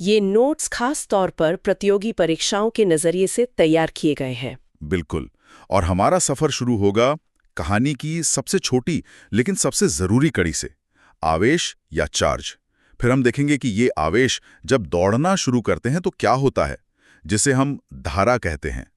ये नोट्स खास तौर पर प्रतियोगी परीक्षाओं के नजरिए से तैयार किए गए हैं। बिल्कुल। और हमारा सफर शुरू होगा कहानी की सबसे छोटी लेकिन सबसे जरूरी कड़ी से, आवेश या चार्ज। फिर हम देखेंगे कि ये आवेश जब दौड़ना शुरू करते हैं तो क्या होता है, जिसे हम धारा कहते हैं।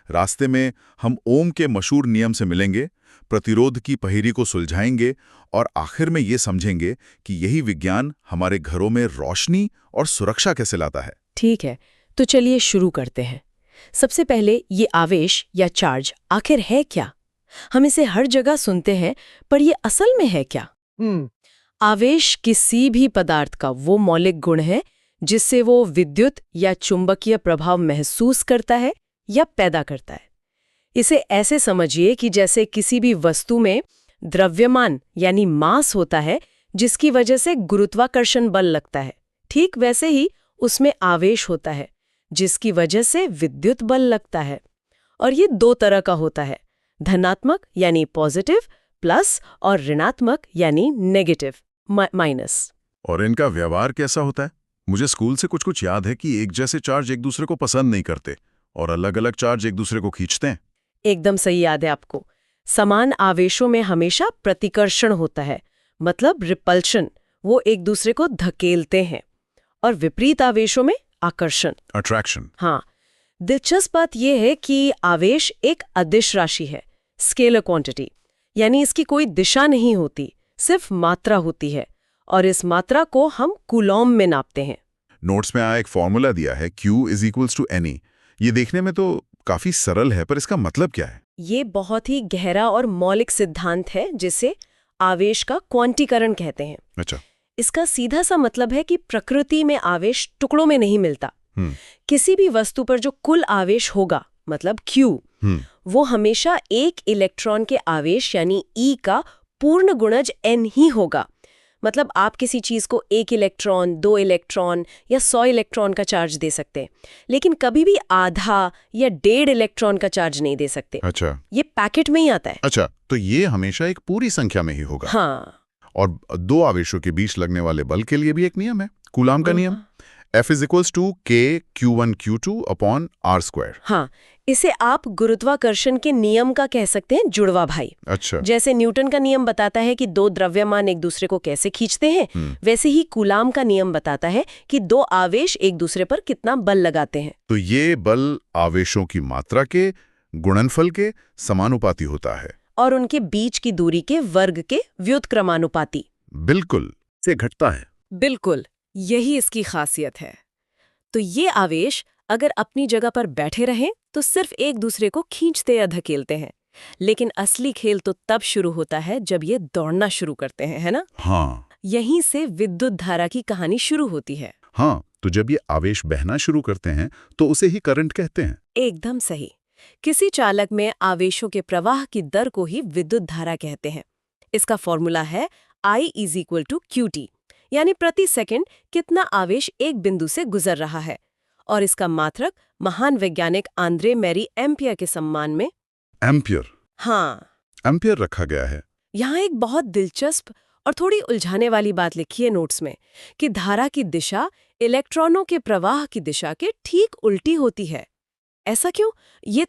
रास्ते में हम ओम के मशहूर नियम से मिलेंगे, प्रतिरोध की पहेली को सुलझाएंगे और आखिर में ये समझेंगे कि यही विज्ञान हमारे घरों में रोशनी और सुरक्षा कैसे लाता है। ठीक है, तो चलिए शुरू करते हैं। सबसे पहले ये आवेश या चार्ज आखिर है क्या? हम इसे हर जगह सुनते हैं, पर ये असल में है क्या? आवेश किसी भी पदार्थ का वो मौलिक गुण है जिससे वो विद्युत या चुंबकीय प्रभाव महसूस करता है या पैदा करता है। इसे ऐसे समझिए कि जैसे किसी भी वस्तु में द्रव्यमान यानी मास होता है जिसकी वजह से गुरुत्वाकर्षण बल लगता है, ठीक वैसे ही उसमें आवेश होता है जिसकी वजह से विद्युत बल लगता है। और ये दो तरह का होता है, धनात्मक यानी पॉजिटिव प्लस और ऋणात्मक यानी नेगेटिव माइनस। और इनका व्यवहार कैसा होता है? मुझे स्कूल से कुछ याद है कि एक जैसे चार्ज एक दूसरे को पसंद नहीं करते और अलग अलग चार्ज एक दूसरे को खींचते हैं। एकदम सही याद है आपको। समान आवेशों में हमेशा प्रतिकर्षण होता है, मतलब रिपल्शन, वो एक दूसरे को धकेलते हैं। और विपरीत आवेशों में आकर्षण, अट्रैक्शन। हाँ। दिलचस्प बात यह है कि आवेश एक अदिश राशि है, स्केलर क्वांटिटी, यानी इसकी कोई दिशा नहीं होती, सिर्फ मात्रा होती है, और इस मात्रा को हम कूलॉम में नापते हैं। नोट्स में एक फॉर्मूला दिया है, Q = NE। ये देखने में तो काफी सरल है, पर इसका मतलब क्या है? ये बहुत ही गहरा और मौलिक सिद्धांत है जिसे आवेश का क्वांटीकरण कहते हैं। अच्छा। इसका सीधा सा मतलब है कि प्रकृति में आवेश टुकड़ों में नहीं मिलता। किसी भी वस्तु पर जो कुल आवेश होगा, मतलब Q, वो हमेशा एक इलेक्ट्रॉन के आवेश यानी E का पूर्ण गुणज N ही होगा। मतलब आप किसी चीज को 1 इलेक्ट्रॉन, 2 इलेक्ट्रॉन या 100 इलेक्ट्रॉन का चार्ज दे सकते हैं, लेकिन कभी भी आधा या 1.5 इलेक्ट्रॉन का चार्ज नहीं दे सकते। अच्छा। ये पैकेट में ही आता है। अच्छा, तो ये हमेशा एक पूरी संख्या में ही होगा। हाँ। और दो आवेशों के बीच लगने वाले बल के लिए भी एक नियम है, कूलाम का नियम। F = K(Q1Q2)/R²। हाँ, इसे आप गुरुत्वाकर्षण के नियम का कह सकते हैं जुड़वा भाई। अच्छा। जैसे न्यूटन का नियम बताता है कि दो द्रव्यमान एक दूसरे को कैसे खींचते हैं, वैसे ही कूलाम का नियम बताता है कि दो आवेश एक दूसरे पर कितना बल लगाते हैं। तो ये बल आवेशों की मात्रा के गुणनफल के समानुपाती होता है और उनके बीच की दूरी के वर्ग के व्युत्क्रमानुपाती। बिल्कुल से घटता है। बिल्कुल, यही इसकी खासियत है। तो ये आवेश अगर अपनी जगह पर बैठे रहें तो सिर्फ एक दूसरे को खींचते या धकेलते हैं, लेकिन असली खेल तो तब शुरू होता है जब ये दौड़ना शुरू करते हैं, है ना? हाँ। यहीं से विद्युत धारा की कहानी शुरू होती है। हाँ, तो जब ये आवेश बहना शुरू करते हैं तो उसे ही करंट कहते हैं। एकदम सही। किसी चालक में आवेशों के प्रवाह की दर को ही विद्युत धारा कहते हैं। इसका फॉर्मूला है I = QT, यानी प्रति सेकंड कितना आवेश एक बिंदु से गुजर रहा है। और इसका मात्रक महान वैज्ञानिक आंद्रे मैरी एम्पियर के सम्मान में एम्पियर। हाँ, एम्पियर रखा गया है। यहाँ एक बहुत दिलचस्प और थोड़ी उलझाने वाली बात लिखी है नोट्स में कि धारा की दिशा इलेक्ट्रॉनों के प्रवाह की दिशा के ठीक उल्टी होती है। ऐसा क्यों? ये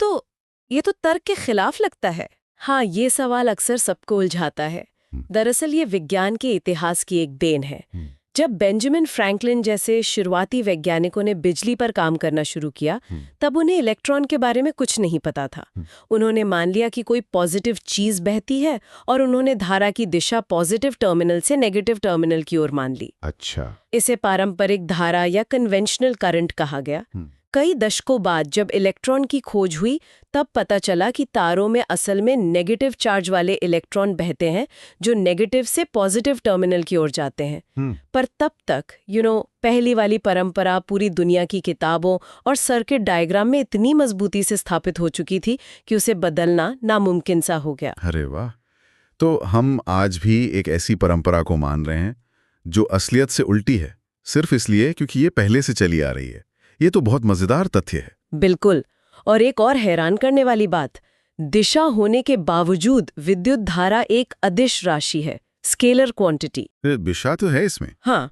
तो तर्क के खिलाफ लगता है। हाँ, ये सवाल अक्सर सबको उलझाता है। दरअसल ये विज्ञान के इतिहास की एक देन है। जब बेंजामिन फ्रैंकलिन जैसे शुरुआती वैज्ञानिकों ने बिजली पर काम करना शुरू किया, तब उन्हें इलेक्ट्रॉन के बारे में कुछ नहीं पता था। उन्होंने मान लिया कि कोई पॉजिटिव चीज बहती है और उन्होंने धारा की दिशा पॉजिटिव टर्मिनल से नेगेटिव टर्मिनल की ओर मान ली। अच्छा। इसे पारंपरिक धारा या कन्वेंशनल करंट कहा गया। कई दशकों बाद जब इलेक्ट्रॉन की खोज हुई, तब पता चला कि तारों में असल में नेगेटिव चार्ज वाले इलेक्ट्रॉन बहते हैं जो नेगेटिव से पॉजिटिव टर्मिनल की ओर जाते हैं। पर तब तक पहली वाली परंपरा पूरी दुनिया की किताबों और सर्किट डायग्राम में इतनी मजबूती से स्थापित हो चुकी थी कि उसे बदलना नामुमकिन सा हो गया। अरे वाह! तो हम आज भी एक ऐसी परंपरा को मान रहे हैं जो असलियत से उल्टी है, सिर्फ इसलिए क्योंकि ये पहले से चली आ रही है। ये तो बहुत मजेदार तथ्य है। बिल्कुल। और एक और हैरान करने वाली बात, दिशा होने के बावजूद विद्युत धारा एक अदिश राशि है, स्केलर क्वांटिटी। दिशा तो है इसमें। हाँ,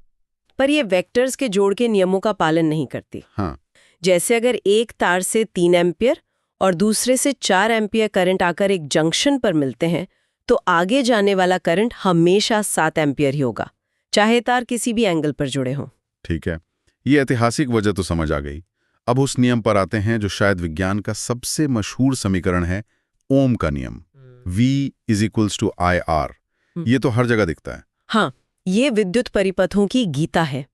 पर ये वेक्टर्स के जोड़ के नियमों का पालन नहीं करती। हाँ। जैसे अगर एक तार से 3 एम्पियर और दूसरे से 4 एम्पियर करंट आकर एक जंक्शन पर मिलते हैं, तो आगे जाने वाला करंट हमेशा 7 एम्पियर ही होगा, चाहे तार किसी भी एंगल पर जुड़े हों। ठीक है, ये ऐतिहासिक वजह तो समझ आ गई। अब उस नियम पर आते हैं जो शायद विज्ञान का सबसे मशहूर समीकरण है, ओम का नियम। V = IR। ये तो हर जगह दिखता है। हाँ, ये विद्युत परिपथों की गीता है।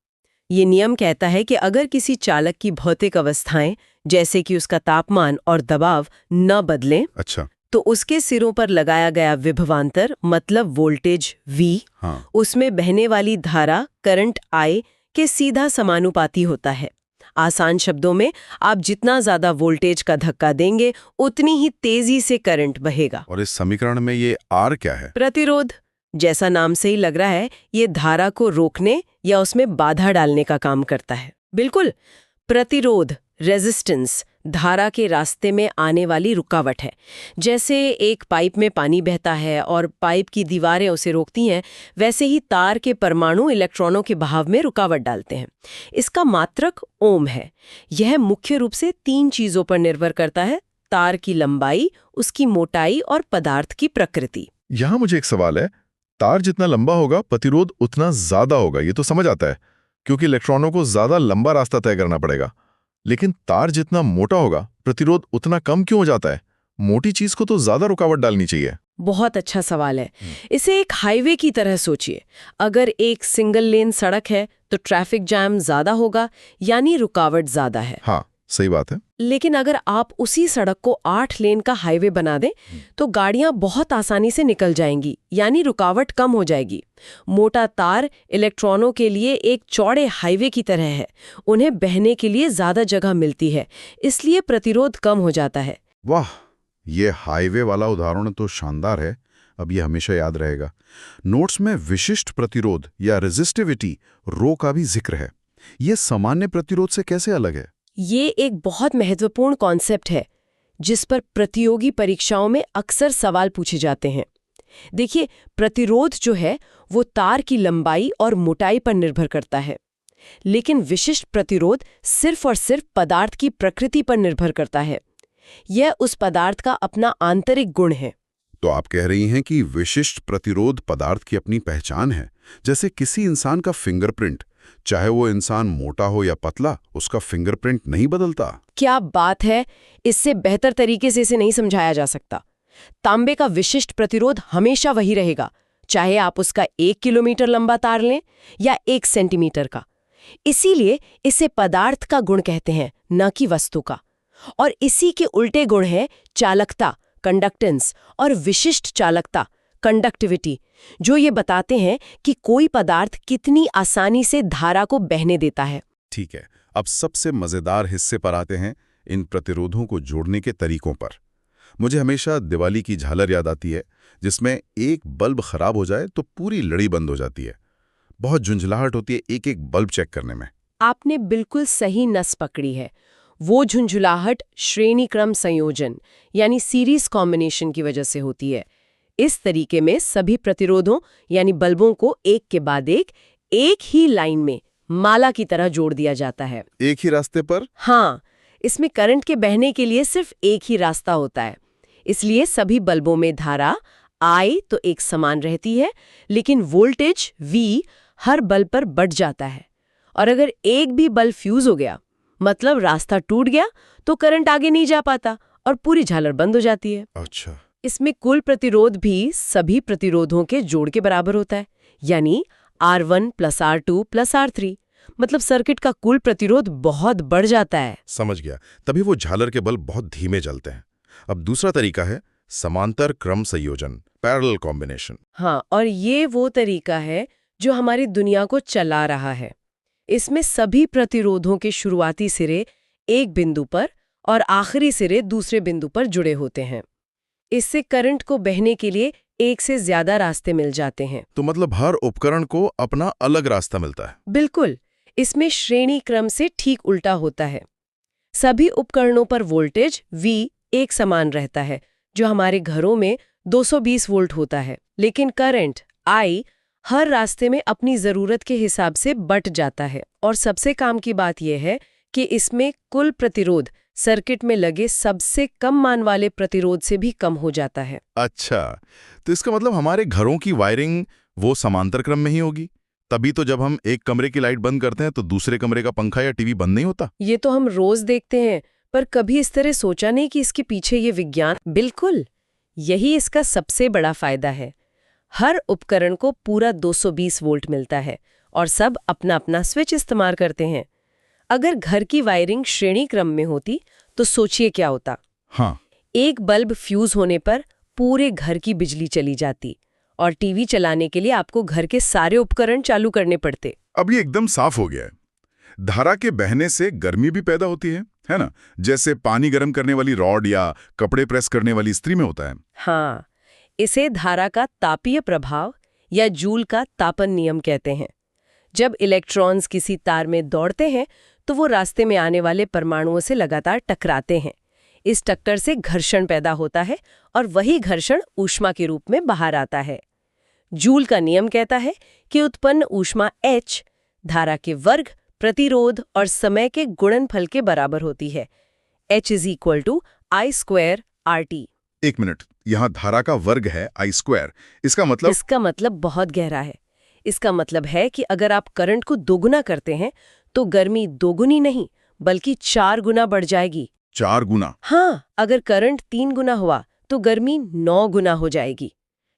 ये नियम कहता है कि अगर किसी चालक की भौतिक अवस्थाएं, जैसे कि उसका तापमान और दबाव, न बदलें, अच्छा, तो उसके सिरों पर लगाया गया विभवांतर मतलब वोल्टेज V, हाँ, उसमें बहने वाली धारा करंट I के सीधा समानुपाती होता है। आसान शब्दों में, आप जितना ज्यादा वोल्टेज का धक्का देंगे, उतनी ही तेजी से करंट बहेगा। और इस समीकरण में ये R क्या है? प्रतिरोध। जैसा नाम से ही लग रहा है, ये धारा को रोकने या उसमें बाधा डालने का काम करता है। बिल्कुल, प्रतिरोध, रेजिस्टेंस, धारा के रास्ते में आने वाली रुकावट है। जैसे एक पाइप में पानी बहता है और पाइप की दीवारें उसे रोकती हैं, वैसे ही तार के परमाणु इलेक्ट्रॉनों के बहाव में रुकावट डालते हैं। इसका मात्रक ओम है। यह मुख्य रूप से 3 चीजों पर निर्भर करता है: तार की लंबाई, उसकी मोटाई और पदार्थ की प्रकृति। यहाँ मुझे एक सवाल है, तार जितना लंबा होगा प्रतिरोध उतना ज्यादा होगा, ये तो समझ आता है, क्योंकि इलेक्ट्रॉनों को ज्यादा लंबा रास्ता तय करना पड़ेगा। लेकिन तार जितना मोटा होगा प्रतिरोध उतना कम क्यों हो जाता है? मोटी चीज को तो ज्यादा रुकावट डालनी चाहिए। बहुत अच्छा सवाल है। इसे एक हाईवे की तरह सोचिए। अगर एक सिंगल लेन सड़क है तो ट्रैफिक जैम ज्यादा होगा, यानी रुकावट ज्यादा है। हाँ, सही बात है। लेकिन अगर आप उसी सड़क को 8 लेन का हाईवे बना दें, तो गाड़ियां बहुत आसानी से निकल जाएंगी, यानी रुकावट कम हो जाएगी। मोटा तार इलेक्ट्रॉनों के लिए एक चौड़े हाईवे की तरह है। उन्हें बहने के लिए ज्यादा जगह मिलती है, इसलिए प्रतिरोध कम हो जाता है। वाह, ये हाईवे वाला उदाहरण तो शानदार है। अब ये हमेशा याद रहेगा। नोट्स में विशिष्ट प्रतिरोध या रेजिस्टिविटी, रो का भी जिक्र है। ये सामान्य प्रतिरोध से कैसे अलग है? ये एक बहुत महत्वपूर्ण कॉन्सेप्ट है, जिस पर प्रतियोगी परीक्षाओं में अक्सर सवाल पूछे जाते हैं। देखिए, प्रतिरोध जो है वो तार की लंबाई और मोटाई पर निर्भर करता है, लेकिन विशिष्ट प्रतिरोध सिर्फ और सिर्फ पदार्थ की प्रकृति पर निर्भर करता है। यह उस पदार्थ का अपना आंतरिक गुण है। तो आप कह रही हैं कि विशिष्ट प्रतिरोध पदार्थ की अपनी पहचान है। जैसे किसी इंसान का फिंगरप्रिंट, चाहे वो इंसान मोटा हो या पतला, उसका फिंगरप्रिंट नहीं बदलता। क्या बात है! इससे बेहतर तरीके से इसे नहीं समझाया जा सकता। तांबे का विशिष्ट प्रतिरोध हमेशा वही रहेगा, चाहे आप उसका 1 किलोमीटर लंबा तार लें या 1 सेंटीमीटर का। इसीलिए इसे पदार्थ का गुण कहते हैं, न कि वस्तु का। और इसी के उल्टे गुण है चालकता, कंडक्टेंस, और विशिष्ट चालकता, कंडक्टिविटी, जो ये बताते हैं कि कोई पदार्थ कितनी आसानी से धारा को बहने देता है। ठीक है, अब सबसे मजेदार हिस्से पर आते हैं, इन प्रतिरोधों को जोड़ने के तरीकों पर। मुझे हमेशा दिवाली की झालर याद आती है, जिसमें एक बल्ब खराब हो जाए तो पूरी लड़ी बंद हो जाती है। बहुत झुंझलाहट होती है एक एक बल्ब चेक करने में। आपने बिल्कुल सही नस पकड़ी है। वो झुंझुलाहट श्रेणी क्रम संयोजन यानी सीरीज कॉम्बिनेशन की वजह से होती है। इस तरीके में सभी प्रतिरोधों यानी बल्बों को एक के बाद एक ही लाइन में माला की तरह जोड़ दिया जाता है। एक ही रास्ते पर? हाँ, इसमें करंट के बहने के लिए सिर्फ एक ही रास्ता होता है। इसलिए सभी बल्बों में धारा I तो एक समान रहती है, लेकिन वोल्टेज V हर बल्ब पर बढ़ जाता है। और अगर एक भी बल्ब फ्यूज हो गया, मतलब रास्ता टूट गया, तो करंट आगे नहीं जा पाता और पूरी झालर बंद हो जाती है। अच्छा। इसमें कुल प्रतिरोध भी सभी प्रतिरोधों के जोड़ के बराबर होता है, यानी R1 + R2 + R3। मतलब सर्किट का कुल प्रतिरोध बहुत बढ़ जाता है। समझ गया, तभी वो झालर के बल्ब बहुत धीमे जलते हैं। अब दूसरा तरीका है समांतर क्रम संयोजन, पैरेलल कॉम्बिनेशन। हाँ, और ये वो तरीका है जो हमारी दुनिया को चला रहा है। इसमें सभी प्रतिरोधों के शुरुआती सिरे एक बिंदु पर और आखिरी सिरे दूसरे बिंदु पर जुड़े होते हैं। इससे करंट को बहने के लिए एक से ज्यादा रास्ते मिल जाते हैं। तो मतलब हर उपकरण को अपना अलग रास्ता मिलता है। बिल्कुल, इसमें श्रेणी क्रम से ठीक उल्टा होता है। सभी उपकरणों पर वोल्टेज V एक समान रहता है, जो हमारे घरों में 220 वोल्ट होता है, लेकिन करंट I हर रास्ते में अपनी ज़रूरत के हिसाब से बँट जाता है। और सबसे काम की बात यह है कि इसमें कुल प्रतिरोध सर्किट में लगे सबसे कम मान वाले प्रतिरोध से भी कम हो जाता है। अच्छा, तो इसका मतलब हमारे घरों की वायरिंग वो समांतर क्रम में ही होगी। तभी तो जब हम एक कमरे की लाइट बंद करते हैं तो दूसरे कमरे का पंखा या टीवी बंद नहीं होता। ये तो हम रोज देखते हैं, पर कभी इस तरह सोचा नहीं कि इसके पीछे ये विज्ञान। बिल्कुल, यही इसका सबसे बड़ा फायदा है। हर उपकरण को पूरा 220 वोल्ट मिलता है और सब अपना अपना स्विच इस्तेमाल करते हैं। अगर घर की वायरिंग श्रेणी क्रम में होती तो सोचिए क्या होता। हाँ, एक बल्ब फ्यूज होने पर पूरे घर की बिजली चली जाती और टीवी चलाने के लिए आपको घर के सारे उपकरण चालू करने पड़ते। अब ये एकदम साफ हो गया है। धारा के बहने से गर्मी भी पैदा होती है ना? जैसे पानी गर्म करने वाली रॉड या कपड़े प्रेस करने वाली इस्त्री में होता है। हाँ, इसे धारा का तापीय प्रभाव या जूल का तापन नियम कहते हैं। जब इलेक्ट्रॉन्स किसी तार में दौड़ते हैं तो वो रास्ते में आने वाले परमाणुओं से लगातार टकराते हैं। इस टक्कर से घर्षण पैदा होता है और वही घर्षण ऊष्मा के रूप में बाहर आता है। जूल का नियम कहता है कि उत्पन्न ऊष्मा H धारा के वर्ग, प्रतिरोध और समय के गुणनफल के बराबर होती है। H = I² RT। एक मिनट, यहाँ धारा का वर्ग है I²। इसका मतलब बहुत गहरा है। इसका मतलब है कि अगर आप करंट को दोगुना करते हैं तो गर्मी दोगुनी नहीं बल्कि 4 गुना बढ़ जाएगी। 4 गुना? हाँ, अगर करंट 3 गुना हुआ तो गर्मी 9 गुना हो जाएगी।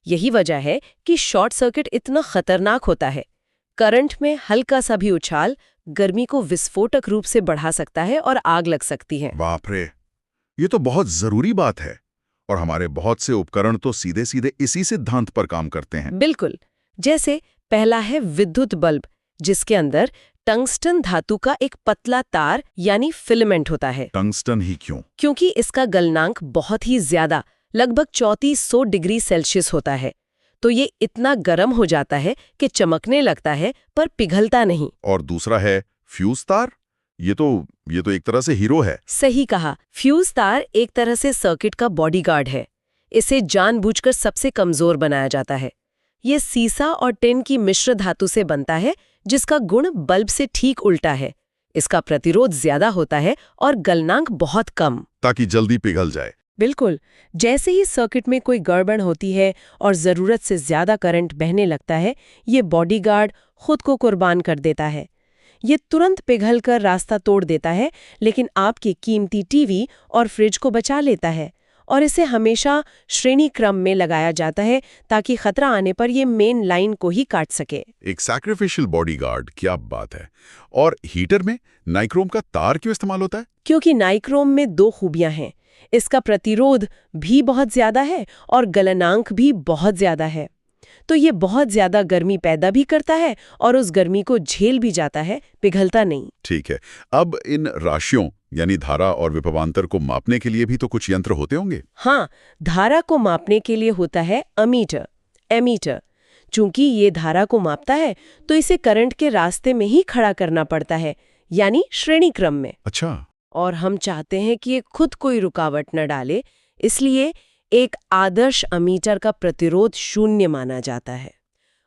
यही वजह है कि शॉर्ट सर्किट इतना खतरनाक होता है। करंट में हल्का सा भी उछाल गर्मी को विस्फोटक रूप से बढ़ा सकता है और आग लग सकती है। बाप रे, ये तो बहुत जरूरी बात है। और हमारे बहुत से उपकरण तो सीधे सीधे इसी सिद्धांत पर काम करते हैं। बिल्कुल। जैसे पहला है विद्युत बल्ब, जिसके अंदर टंगस्टन धातु का एक पतला तार यानी फिलामेंट होता है। टंगस्टन ही क्यों? क्योंकि इसका गलनांक बहुत ही ज्यादा, लगभग 3400 डिग्री सेल्सियस होता है। तो ये इतना गर्म हो जाता है कि चमकने लगता है पर पिघलता नहीं। और दूसरा है फ्यूज तार। ये तो एक तरह से हीरो है। सही कहा। फ्यूज तार एक तरह से सर्किट का बॉडीगार्ड है। इसे जानबूझकर सबसे कमजोर बनाया जाता है। ये सीसा और टिन की मिश्र धातु से बनता है, जिसका गुण बल्ब से ठीक उल्टा है। इसका प्रतिरोध ज्यादा होता है और गलनांक बहुत कम, ताकि जल्दी पिघल जाए। बिल्कुल। जैसे ही सर्किट में कोई गड़बड़ होती है और जरूरत से ज्यादा करंट बहने लगता है, ये बॉडीगार्ड खुद को कुर्बान कर देता है। ये तुरंत पिघलकर रास्ता तोड़ देता है, लेकिन आपके कीमती टीवी और फ्रिज को बचा लेता है। और इसे हमेशा श्रेणी क्रम में लगाया जाता है ताकि खतरा आने पर ये मेन लाइन को ही काट सके। एक सैक्रिफिशियल बॉडीगार्ड, क्या बात है। और हीटर में नाइक्रोम का तार क्यों इस्तेमाल होता है? क्योंकि नाइक्रोम में 2 खूबियां हैं। इसका प्रतिरोध भी बहुत ज्यादा है और गलनांक भी बहुत ज्यादा है। तो ये बहुत ज्यादा गर्मी पैदा भी करता है और उस गर्मी को झेल भी जाता है, पिघलता नहीं। ठीक है। अब इन राशियों यानी धारा और विभवांतर को मापने के लिए भी तो कुछ यंत्र होते होंगे? हाँ, धारा को मापने के लिए होता है अमीटर, एमीटर। चूंकि ये धारा को मापता है तो इसे करंट के रास्ते में ही खड़ा करना पड़ता है, यानी श्रेणी क्रम में। अच्छा। और हम चाहते हैं कि ये खुद कोई रुकावट न डाले, इसलिए एक आदर्श अमीटर का प्रतिरोध 0 माना जाता है।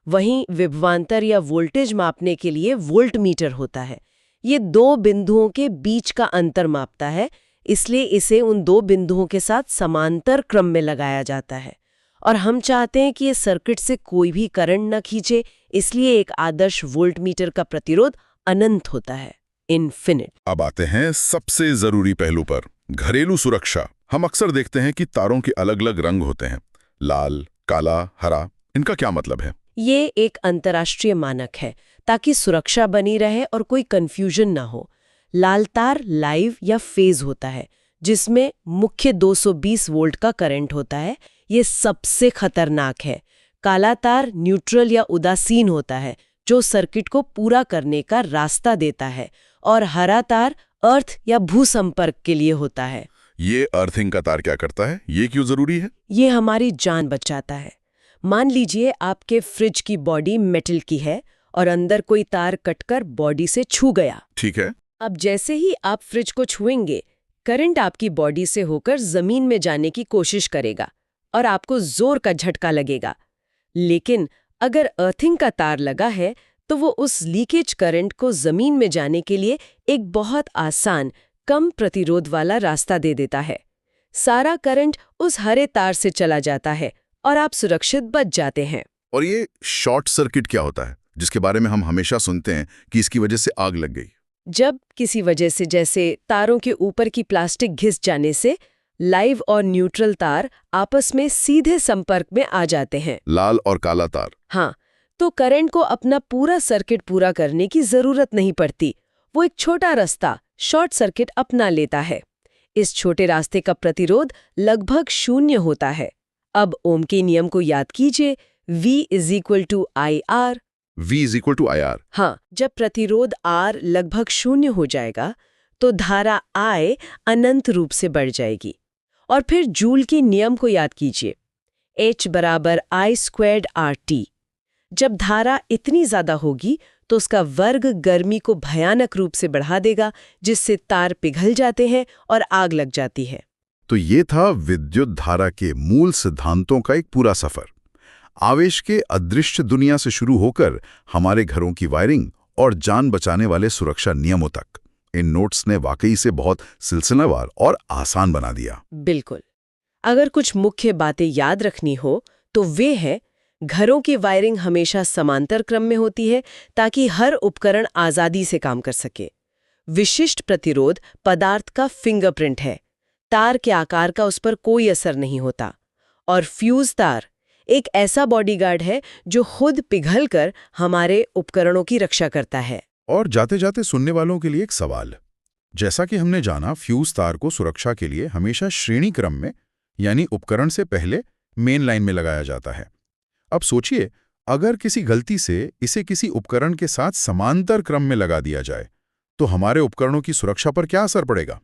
वहीं विभवांतर या वोल्टेज मापने के लिए वोल्टमीटर होता है। ये 2 बिंदुओं के बीच का अंतर मापता है, इसलिए इसे उन 2 बिंदुओं के साथ समांतर क्रम में लगाया जाता है। और हम चाहते हैं कि ये सर्किट से कोई भी करंट न खींचे, इसलिए एक आदर्श वोल्टमीटर का प्रतिरोध अनंत होता है, इन्फिनिट। अब आते हैं सबसे जरूरी पहलू पर, घरेलू सुरक्षा। हम अक्सर देखते हैं कि तारों के अलग अलग रंग होते हैं, लाल, काला, हरा। इनका क्या मतलब है? ये एक अंतर्राष्ट्रीय मानक है ताकि सुरक्षा बनी रहे और कोई कंफ्यूजन ना हो। लाल तार लाइव या फेज होता है, जिसमें मुख्य 220 वोल्ट का करंट होता है। ये सबसे खतरनाक है। काला तार न्यूट्रल या उदासीन होता है, जो सर्किट को पूरा करने का रास्ता देता है। और हरा तार अर्थ या भूसंपर्क के लिए होता है। ये अर्थिंग का तार क्या करता है? ये क्यों जरूरी है? ये हमारी जान बचाता है। मान लीजिए आपके फ्रिज की बॉडी मेटल की है और अंदर कोई तार कटकर बॉडी से छू गया। ठीक है। अब जैसे ही आप फ्रिज को छुएंगे, करंट आपकी बॉडी से होकर जमीन में जाने की कोशिश करेगा और आपको जोर का झटका लगेगा। लेकिन अगर अर्थिंग का तार लगा है तो वो उस लीकेज करंट को जमीन में जाने के लिए एक बहुत आसान, कम प्रतिरोध वाला रास्ता दे देता है। सारा करंट उस हरे तार से चला जाता है और आप सुरक्षित बच जाते हैं। और ये शॉर्ट सर्किट क्या होता है, जिसके बारे में हम हमेशा सुनते हैं कि इसकी वजह से आग लग गई? जब किसी वजह से, जैसे तारों के ऊपर की प्लास्टिक घिस जाने से, लाइव और न्यूट्रल तार आपस में सीधे संपर्क में आ जाते हैं, लाल और काला तार। हाँ, तो करंट को अपना पूरा सर्किट पूरा करने की जरूरत नहीं पड़ती। वो एक छोटा रास्ता, शॉर्ट सर्किट, अपना लेता है। इस छोटे रास्ते का प्रतिरोध लगभग 0 होता है। अब ओम के नियम को याद कीजिए, V = IR। V = IR। हाँ, जब प्रतिरोध R लगभग 0 हो जाएगा तो धारा I अनंत रूप से बढ़ जाएगी। और फिर जूल के नियम को याद कीजिए, H = I² RT। जब धारा इतनी ज्यादा होगी तो उसका वर्ग गर्मी को भयानक रूप से बढ़ा देगा, जिससे तार पिघल जाते हैं और आग लग जाती है। तो ये था विद्युत धारा के मूल सिद्धांतों का एक पूरा सफर, आवेश के अदृश्य दुनिया से शुरू होकर हमारे घरों की वायरिंग और जान बचाने वाले सुरक्षा नियमों तक। इन नोट्स ने वाकई से बहुत सिलसिलेवार और आसान बना दिया। बिल्कुल। अगर कुछ मुख्य बातें याद रखनी हो तो वे है, घरों की वायरिंग हमेशा समांतर क्रम में होती है ताकि हर उपकरण आज़ादी से काम कर सके। विशिष्ट प्रतिरोध पदार्थ का फिंगरप्रिंट है, तार के आकार का उस पर कोई असर नहीं होता। और फ्यूज तार एक ऐसा बॉडीगार्ड है जो खुद पिघलकर हमारे उपकरणों की रक्षा करता है। और जाते जाते सुनने वालों के लिए एक सवाल, जैसा कि हमने जाना, फ्यूज तार को सुरक्षा के लिए हमेशा श्रेणी क्रम में, यानी उपकरण से पहले मेन लाइन में लगाया जाता है। अब सोचिए, अगर किसी गलती से इसे किसी उपकरण के साथ समांतर क्रम में लगा दिया जाए तो हमारे उपकरणों की सुरक्षा पर क्या असर पड़ेगा?